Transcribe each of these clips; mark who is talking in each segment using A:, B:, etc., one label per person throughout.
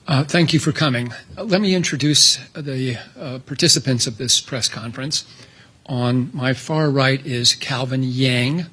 A: Thank you for coming. Let me introduce the participants of this press conference. On my far right is Calvin Yang,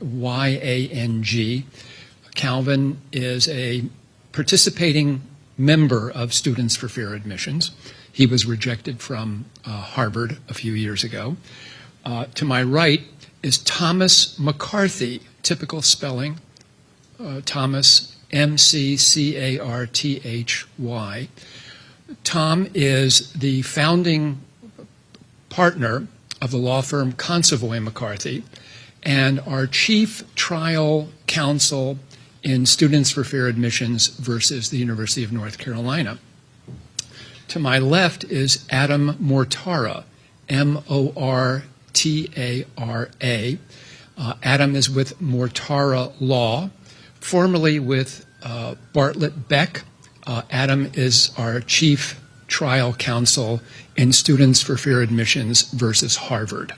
A: Y-A-N-G. Calvin is a participating member of Students for Fair Admissions. He was rejected from Harvard a few years ago. To my right is Thomas McCarthy, typical spelling, Thomas, M-C-C-A-R-T-H-Y. Tom is the founding partner of the law firm Consovoy McCarthy and our chief trial counsel in Students for Fair Admissions versus the University of North Carolina. To my left is Adam Mortara, M-O-R-T-A-R-A. Adam is with Mortara Law, formerly with Bartlett Beck. Adam is our chief trial counsel in Students for Fair Admissions versus Harvard.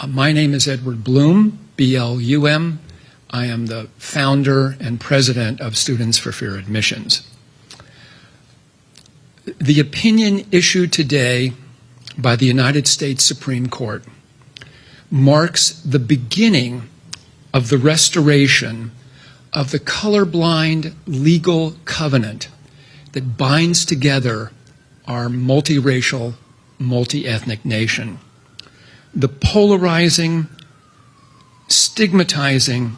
A: My name is Edward Bloom, B-L-U-M. I am the founder and president of Students for Fair Admissions. The opinion issued today by the United States Supreme Court marks the beginning of the restoration of the colorblind legal covenant that binds together our multiracial, multi-ethnic nation. The polarizing, stigmatizing,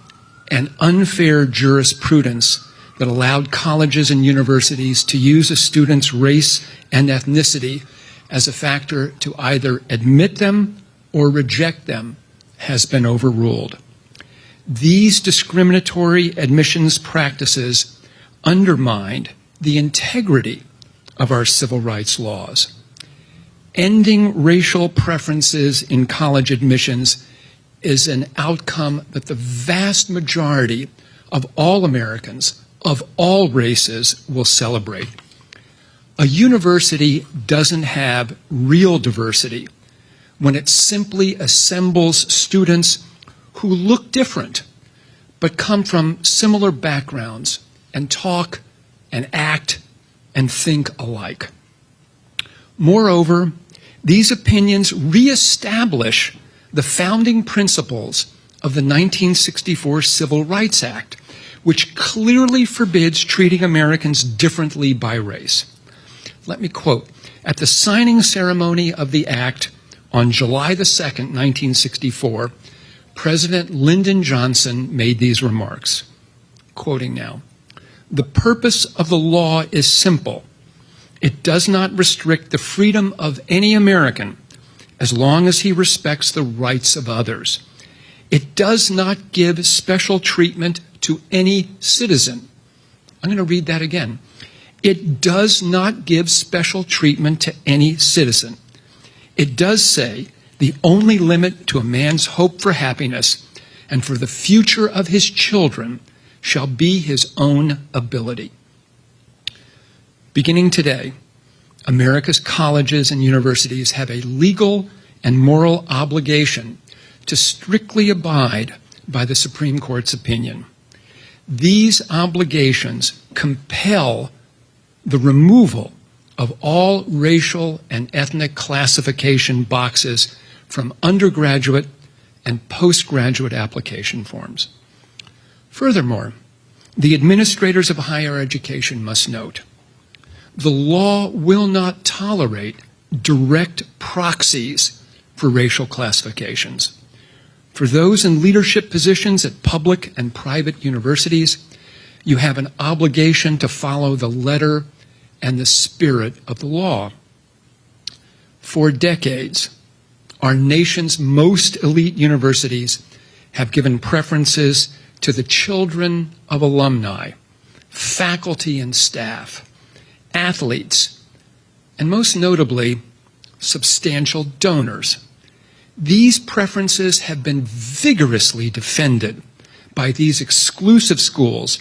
A: and unfair jurisprudence that allowed colleges and universities to use a student's race and ethnicity as a factor to either admit them or reject them has been overruled. These discriminatory admissions practices undermined the integrity of our civil rights laws. Ending racial preferences in college admissions is an outcome that the vast majority of all Americans of all races will celebrate. A university doesn't have real diversity when it simply assembles students who look different but come from similar backgrounds and talk and act and think alike. Moreover, these opinions reestablish the founding principles of the 1964 Civil Rights Act, which clearly forbids treating Americans differently by race. Let me quote, "At the signing ceremony of the act on July the 2nd, 1964, President Lyndon Johnson made these remarks," quoting now, "The purpose of the law is simple. It does not restrict the freedom of any American as long as he respects the rights of others. It does not give special treatment to any citizen." I'm going to read that again. It does not give special treatment to any citizen. It does say the only limit to a man's hope for happiness and for the future of his children shall be his own ability. Beginning today, America's colleges and universities have a legal and moral obligation to strictly abide by the Supreme Court's opinion. These obligations compel the removal of all racial and ethnic classification boxes from undergraduate and postgraduate application forms. Furthermore, the administrators of higher education must note, the law will not tolerate direct proxies for racial classifications. For those in leadership positions at public and private universities, you have an obligation to follow the letter and the spirit of the law. For decades, our nation's most elite universities have given preferences to the children of alumni, faculty and staff, athletes, and most notably, substantial donors. These preferences have been vigorously defended by these exclusive schools,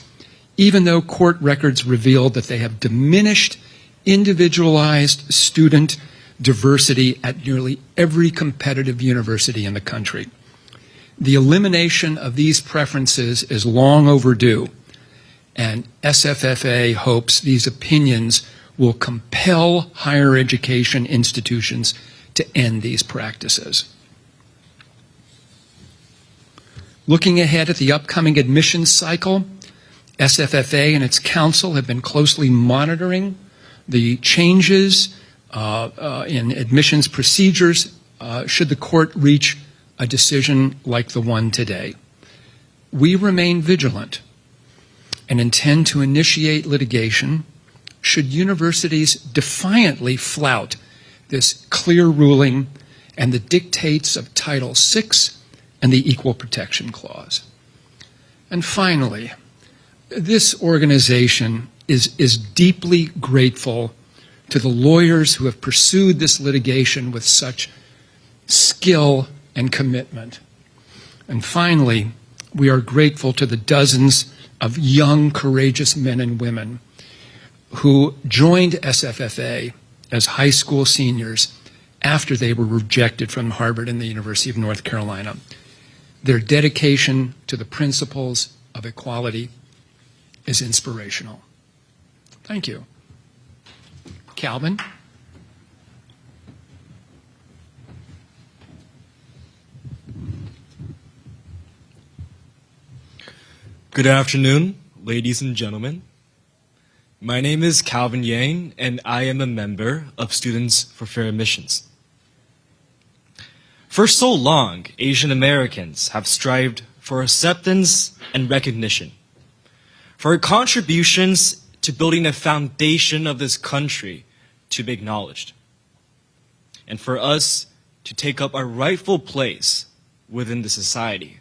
A: even though court records reveal that they have diminished individualized student diversity at nearly every competitive university in the country. The elimination of these preferences is long overdue, and SFFA hopes these opinions will compel higher education institutions to end these practices. Looking ahead at the upcoming admissions cycle, SFFA and its council have been closely monitoring the changes in admissions procedures should the court reach a decision like the one today. We remain vigilant and intend to initiate litigation should universities defiantly flout this clear ruling and the dictates of Title VI and the Equal Protection Clause. And finally, this organization is deeply grateful to the lawyers who have pursued this litigation with such skill and commitment. And finally, we are grateful to the dozens of young, courageous men and women who joined SFFA as high school seniors after they were rejected from Harvard and the University of North Carolina. Their dedication to the principles of equality is inspirational. Thank you. Calvin?
B: Good afternoon, ladies and gentlemen. My name is Calvin Yang, and I am a member of Students for Fair Admissions. For so long, Asian Americans have strived for acceptance and recognition, for our contributions to building a foundation of this country to be acknowledged, and for us to take up our rightful place within the society.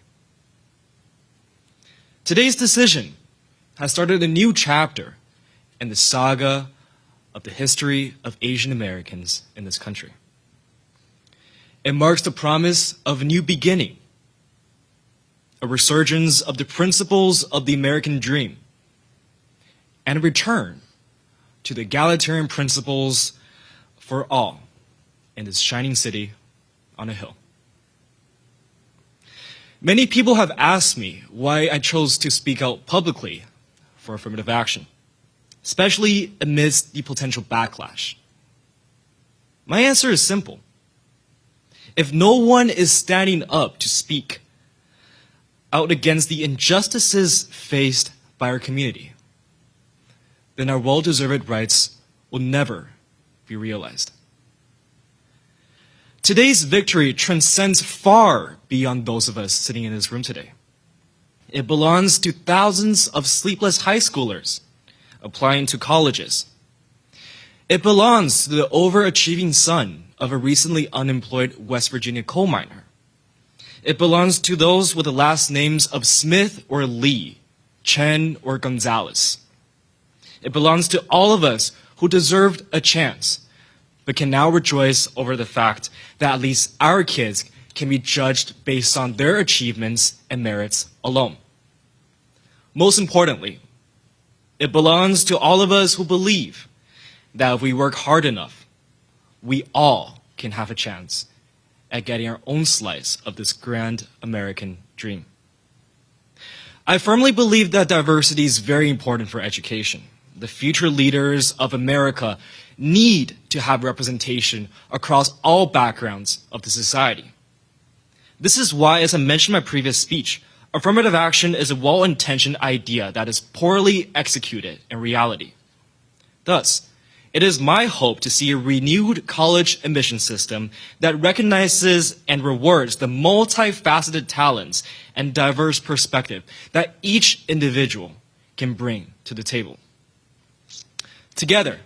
B: Today's decision has started a new chapter in the saga of the history of Asian Americans in this country. It marks the promise of a new beginning, a resurgence of the principles of the American dream, and a return to the egalitarian principles for all in this shining city on a hill. Many people have asked me why I chose to speak out publicly for affirmative action, especially amidst the potential backlash. My answer is simple. If no one is standing up to speak out against the injustices faced by our community, then our well-deserved rights will never be realized. Today's victory transcends far beyond those of us sitting in this room today. It belongs to thousands of sleepless high schoolers applying to colleges. It belongs to the overachieving son of a recently unemployed West Virginia coal miner. It belongs to those with the last names of Smith or Lee, Chen or Gonzalez. It belongs to all of us who deserved a chance, but can now rejoice over the fact that at least our kids can be judged based on their achievements and merits alone. Most importantly, it belongs to all of us who believe that if we work hard enough, we all can have a chance at getting our own slice of this grand American dream. I firmly believe that diversity is very important for education. The future leaders of America need to have representation across all backgrounds of the society. This is why, as I mentioned in my previous speech, affirmative action is a well-intentioned idea that is poorly executed in reality. Thus, it is my hope to see a renewed college admission system that recognizes and rewards the multifaceted talents and diverse perspective that each individual can bring to the table. Together,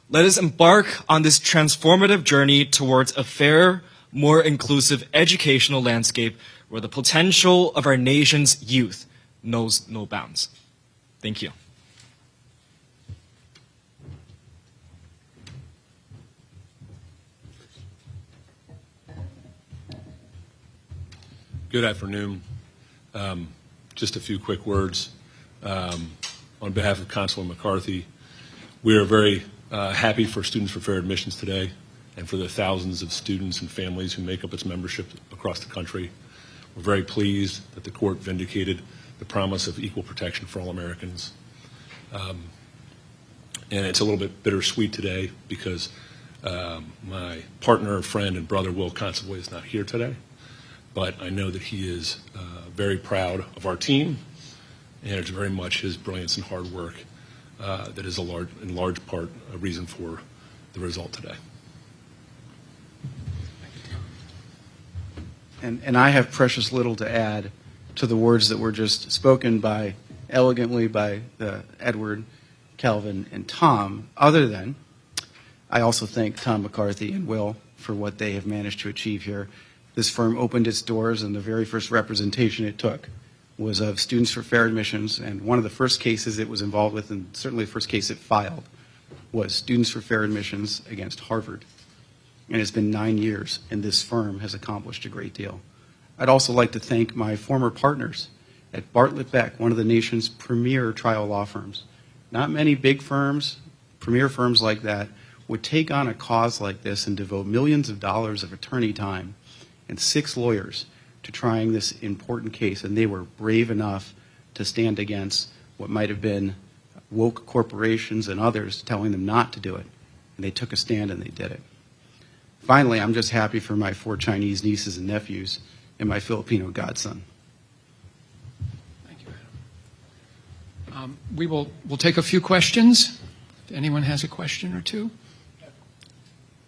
B: let us embark on this transformative journey towards a fair, more inclusive educational landscape where the potential of our nation's youth knows no bounds. Thank you.
C: Good afternoon. Just a few quick words. On behalf of Consular McCarthy, we are very happy for Students for Fair Admissions today and for the thousands of students and families who make up its membership across the country. We're very pleased that the court vindicated the promise of equal protection for all Americans. And it's a little bit bittersweet today because my partner, friend, and brother, Will Consovoy, is not here today. But I know that he is very proud of our team, and it's very much his brilliance and hard work that is in large part a reason for the result today.
D: And I have precious little to add to the words that were just spoken elegantly by Edward, Calvin, and Tom, other than I also thank Tom McCarthy and Will for what they have managed to achieve here. This firm opened its doors, and the very first representation it took was of Students for Fair Admissions, and one of the first cases it was involved with, and certainly the first case it filed, was Students for Fair Admissions against Harvard. And it's been 9 years, and this firm has accomplished a great deal. I'd also like to thank my former partners at Bartlett Beck, one of the nation's premier trial law firms. Not many big firms, premier firms like that, would take on a cause like this and devote millions of dollars of attorney time and 6 lawyers to trying this important case, and they were brave enough to stand against what might have been woke corporations and others telling them not to do it. And they took a stand and they did it. Finally, I'm just happy for my 4 Chinese nieces and nephews and my Filipino godson.
A: Thank you, Adam. We'll take a few questions. If anyone has a question or two.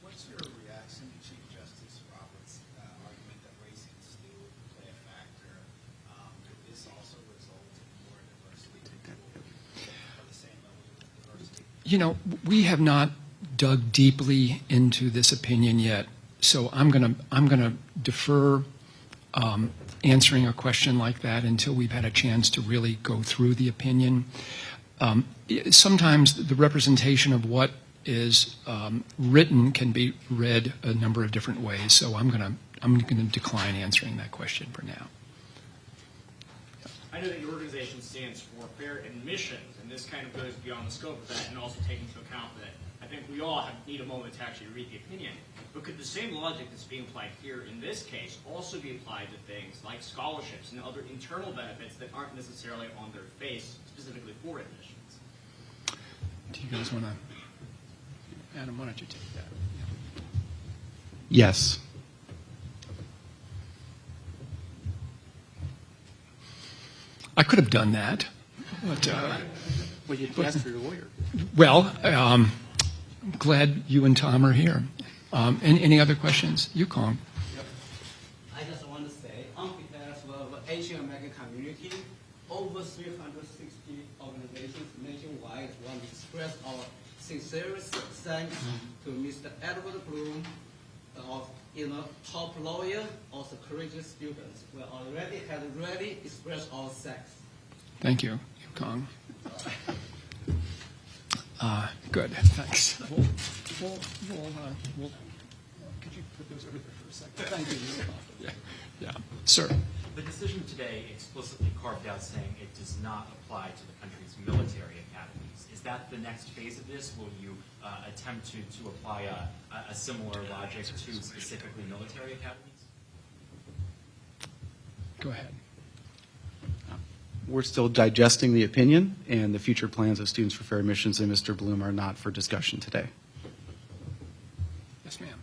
E: What's your reaction to Chief Justice Roberts' argument that race can still play a factor? Could this also result in more diversity for the same level of diversity?
A: You know, we have not dug deeply into this opinion yet, so I'm gonna defer answering a question like that until we've had a chance to really go through the opinion. Sometimes the representation of what is written can be read a number of different ways, so I'm gonna decline answering that question for now.
F: I know that your organization stands for fair admissions, and this kind of goes beyond the scope of that, and also taking into account that I think we all need a moment to actually read the opinion. But could the same logic that's being applied here in this case also be applied to things like scholarships and other internal benefits that aren't necessarily on their face specifically for admissions?
A: Do you guys want to, Adam, why don't you take that?
D: Yes.
A: I could have done that, but
D: Well, you asked for your lawyer.
A: well, I'm glad you and Tom are here. Any other questions? Yukong.
G: I just want to say, on behalf of Asian American community, over 360 organizations nationwide want to express our sincerest thanks to Mr. Edward Bloom, top lawyer, also courageous students. We already had expressed our thanks.
A: Thank you, Yukong. Good, thanks. Could you put those over there for a second? Thank you. Yeah, sir.
H: The decision today explicitly carved out saying it does not apply to the country's military academies. Is that the next phase of this? Will you attempt to apply a similar logic to specifically military academies?
A: Go ahead.
D: We're still digesting the opinion, and the future plans of Students for Fair Admissions and Mr. Bloom are not for discussion today.
A: Yes, ma'am.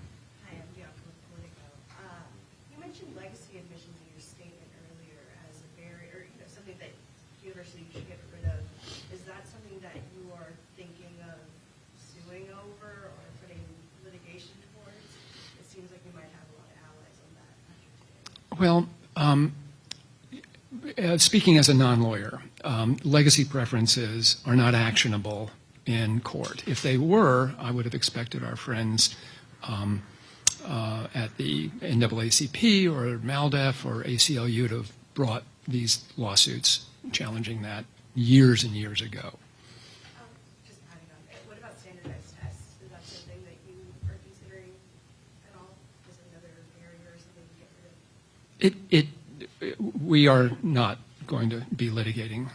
I: Hi, I'm Bianca with Politico. You mentioned legacy admissions in your statement earlier as a barrier, something that universities should get rid of. Is that something that you are thinking of suing over or putting litigation towards? It seems like you might have a lot of allies on that after today.
A: Well, speaking as a non-lawyer, legacy preferences are not actionable in court. If they were, I would have expected our friends at the NAACP or MALDEF or ACLU to have brought these lawsuits challenging that years and years ago.
I: Just adding on, what about standardized tests? Is that something that you are considering at all as another barrier or something to get rid of?
A: We are not going to be litigating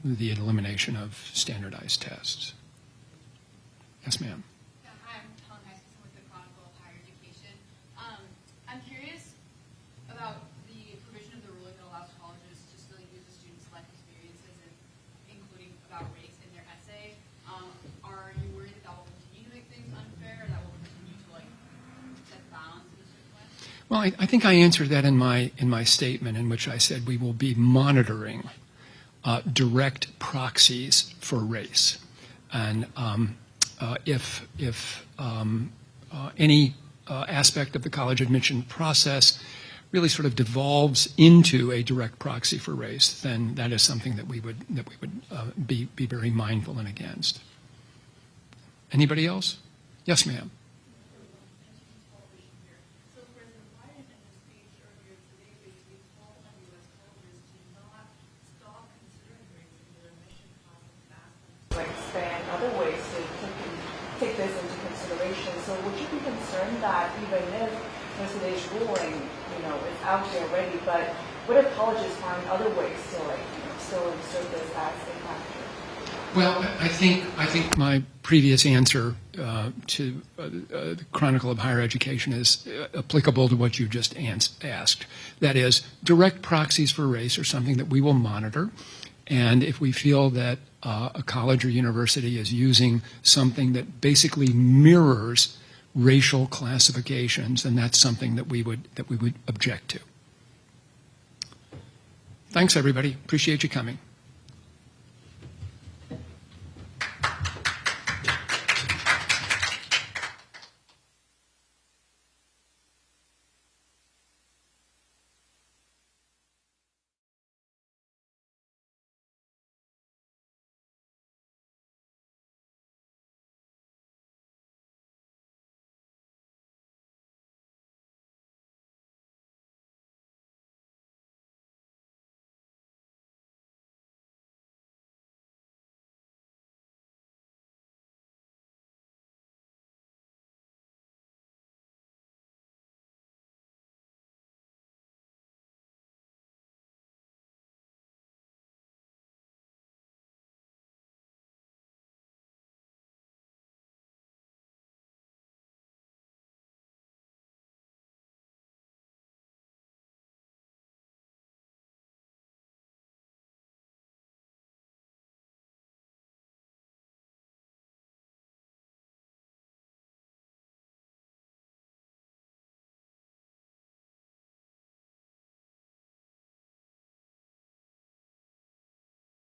A: the elimination of standardized tests. Yes, ma'am.
J: Yeah, I'm Helen Heskison with the Chronicle of Higher Education. I'm curious about the provision of the ruling that allows colleges to still use the students' life experiences, including about race in their
A: Well, I think I answered that in my statement, in which I said we will be monitoring direct proxies for race, and if any aspect of the college admission process really sort of devolves into a direct proxy for race, then that is something that we would be very mindful and against. Anybody else? Yes, ma'am.
K: So President Biden in his speech earlier today basically called on U.S. colleges to not stop considering race in their admission process, like expand other ways to take this into consideration. So would you be concerned that even if today's ruling, it's out there already, but what if colleges find other ways to still insert this as a factor?
A: Well, I think my previous answer to the Chronicle of Higher Education is applicable to what you just asked. That is, direct proxies for race are something that we will monitor, and if we feel that a college or university is using something that basically mirrors racial classifications, then that's something that we would object to. Thanks, everybody. Appreciate you coming.